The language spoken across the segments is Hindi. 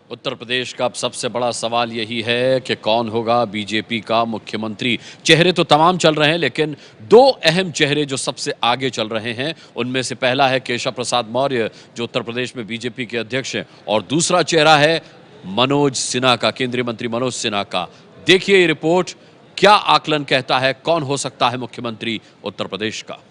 उत्तर प्रदेश का अब सबसे बड़ा सवाल यही है कि कौन होगा बीजेपी का मुख्यमंत्री। चेहरे तो तमाम चल रहे हैं, लेकिन दो अहम चेहरे जो सबसे आगे चल रहे हैं, उनमें से पहला है केशव प्रसाद मौर्य, जो उत्तर प्रदेश में बीजेपी के अध्यक्ष हैं, और दूसरा चेहरा है मनोज सिन्हा का, केंद्रीय मंत्री मनोज सिन्हा का। देखिए ये रिपोर्ट, क्या आकलन कहता है कौन हो सकता है मुख्यमंत्री उत्तर प्रदेश का।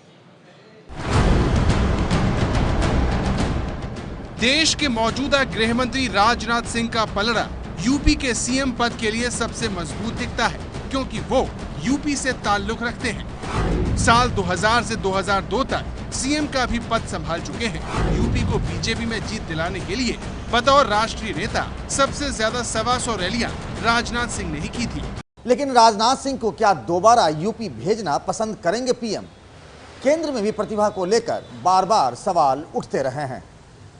देश के मौजूदा गृह मंत्री राजनाथ सिंह का पलड़ा यूपी के सीएम पद के लिए सबसे मजबूत दिखता है, क्योंकि वो यूपी से ताल्लुक रखते हैं। साल 2000 से 2002 तक सीएम का भी पद संभाल चुके हैं। यूपी को बीजेपी में जीत दिलाने के लिए बतौर राष्ट्रीय नेता सबसे ज्यादा 125 रैलियां राजनाथ सिंह ने ही की थी। लेकिन राजनाथ सिंह को क्या दोबारा यूपी भेजना पसंद करेंगे पीएम? केंद्र में भी प्रतिभा को लेकर बार बार सवाल उठते रहे हैं।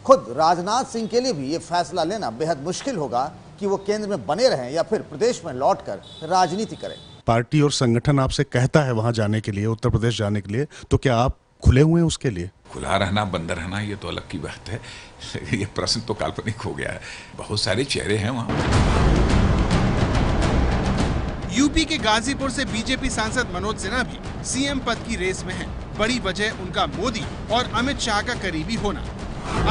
खुद राजनाथ सिंह के लिए भी ये फैसला लेना बेहद मुश्किल होगा कि वो केंद्र में बने रहें या फिर प्रदेश में लौटकर राजनीति करें। पार्टी और संगठन आपसे कहता है वहां जाने के लिए, उत्तर प्रदेश जाने के लिए, तो क्या आप खुले हुए हैं उसके लिए? खुला रहना बंद रहना ये तो अलग की बात है। ये प्रश्न तो काल्पनिक हो गया है। बहुत सारे चेहरे हैं वहां। यूपी के गाजीपुर से बीजेपी सांसद मनोज सिन्हा भी सीएम पद की रेस में हैं। बड़ी वजह उनका मोदी और अमित शाह का करीबी होना।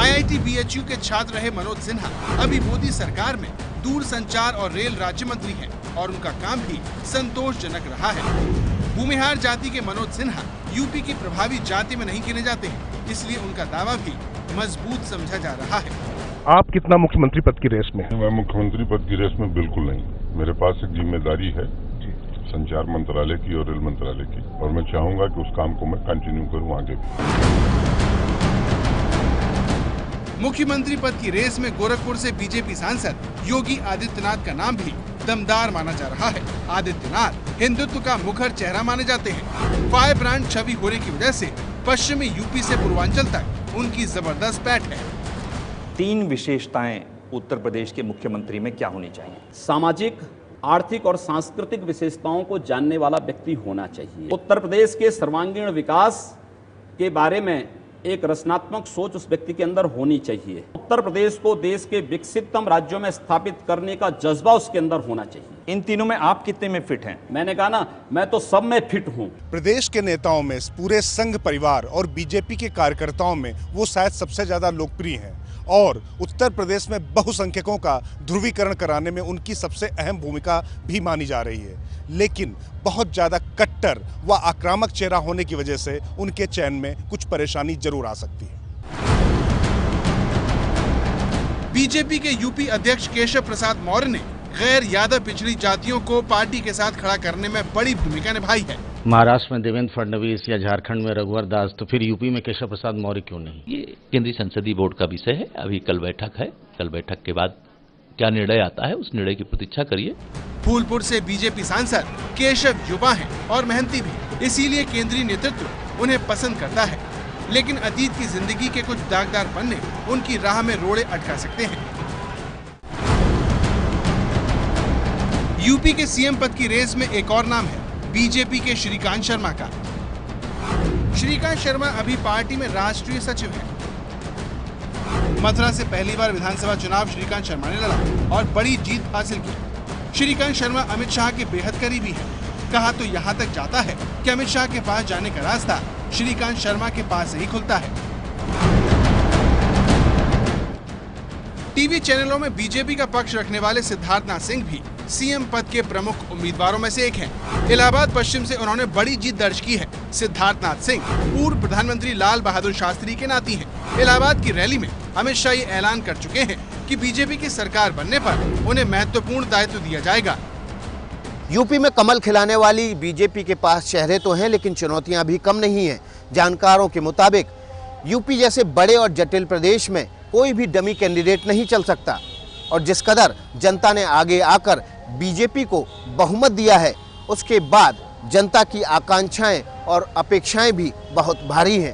IIT BHU के छात्र रहे मनोज सिन्हा अभी मोदी सरकार में दूरसंचार और रेल राज्य मंत्री हैं और उनका काम भी संतोषजनक रहा है। भूमिहार जाति के मनोज सिन्हा यूपी की प्रभावी जाति में नहीं गिने जाते हैं, इसलिए उनका दावा भी मजबूत समझा जा रहा है। आप कितना मुख्यमंत्री पद की रेस में हैं? मैं मुख्यमंत्री पद की रेस में बिल्कुल नहीं। मेरे पास एक जिम्मेदारी है संचार मंत्रालय की और रेल मंत्रालय की, और मैं चाहूंगा कि उस काम को मैं कंटिन्यू करूं आगे भी। मुख्यमंत्री पद की रेस में गोरखपुर से बीजेपी सांसद योगी आदित्यनाथ का नाम भी दमदार माना जा रहा है। आदित्यनाथ हिंदुत्व का मुखर चेहरा माने जाते हैं। फायर ब्रांड छवि होने की वजह से पश्चिमी यूपी से पूर्वांचल तक उनकी जबरदस्त पैठ है। 3 विशेषताएं उत्तर प्रदेश के मुख्यमंत्री में क्या होनी चाहिए? सामाजिक, आर्थिक और सांस्कृतिक विशेषताओं को जानने वाला व्यक्ति होना चाहिए। उत्तर प्रदेश के सर्वांगीण विकास के बारे में एक रचनात्मक सोच उस व्यक्ति के अंदर होनी चाहिए। उत्तर प्रदेश को देश के विकसिततम राज्यों में स्थापित करने का जज्बा उसके अंदर होना चाहिए। इन तीनों में आप कितने में फिट हैं? मैंने कहा ना, मैं तो सब में फिट हूँ। प्रदेश के नेताओं में, पूरे संघ परिवार और बीजेपी के कार्यकर्ताओं में वो शायद सबसे ज्यादा लोकप्रिय हैं, और उत्तर प्रदेश में बहुसंख्यकों का ध्रुवीकरण कराने में उनकी सबसे अहम भूमिका भी मानी जा रही है। लेकिन बहुत ज्यादा कट्टर व आक्रामक चेहरा होने की वजह से उनके चयन में कुछ परेशानी जरूर आ सकती है। बीजेपी के यूपी अध्यक्ष केशव प्रसाद मौर्य ने गैर यादव पिछड़ी जातियों को पार्टी के साथ खड़ा करने में बड़ी भूमिका निभाई है। महाराष्ट्र में देवेंद्र फडणवीस या झारखंड में रघुवर दास, तो फिर यूपी में केशव प्रसाद मौर्य क्यों नहीं? ये केंद्रीय संसदीय बोर्ड का विषय है। अभी कल बैठक है, कल बैठक के बाद क्या निर्णय आता है उस निर्णय की प्रतीक्षा करिए। फूलपुर से बीजेपी सांसद केशव युवा हैं और मेहनती भी, इसीलिए केंद्रीय नेतृत्व उन्हें पसंद करता है। लेकिन अतीत की जिंदगी के कुछ दागदार पन्ने उनकी राह में रोड़े अटका सकते हैं। यूपी के सीएम पद की रेस में एक और नाम है बीजेपी के श्रीकांत शर्मा का। श्रीकांत शर्मा अभी पार्टी में राष्ट्रीय सचिव हैं। मथुरा से पहली बार विधानसभा चुनाव श्रीकांत शर्मा ने लड़ा और बड़ी जीत हासिल की। श्रीकांत शर्मा अमित शाह के बेहद करीबी हैं। कहा तो यहाँ तक जाता है कि अमित शाह के पास जाने का रास्ता श्रीकांत शर्मा के पास से ही खुलता है। टीवी चैनलों में बीजेपी का पक्ष रखने वाले सिद्धार्थनाथ सिंह भी सीएम पद के प्रमुख उम्मीदवारों में से एक हैं। इलाहाबाद पश्चिम से उन्होंने बड़ी जीत दर्ज की है। सिद्धार्थनाथ सिंह पूर्व प्रधानमंत्री लाल बहादुर शास्त्री के नाती हैं। इलाहाबाद की रैली में अमित शाह ये ऐलान कर चुके हैं कि बीजेपी की सरकार बनने पर उन्हें महत्वपूर्ण दायित्व दिया जाएगा। यूपी में कमल खिलाने वाली बीजेपी के पास चेहरे तो हैं, लेकिन चुनौतियां भी कम नहीं हैं। जानकारों के मुताबिक यूपी जैसे बड़े और जटिल प्रदेश में कोई भी डमी कैंडिडेट नहीं चल सकता, और जिस कदर जनता ने आगे आकर बीजेपी को बहुमत दिया है, उसके बाद जनता की आकांक्षाएं और अपेक्षाएं भी बहुत भारी हैं।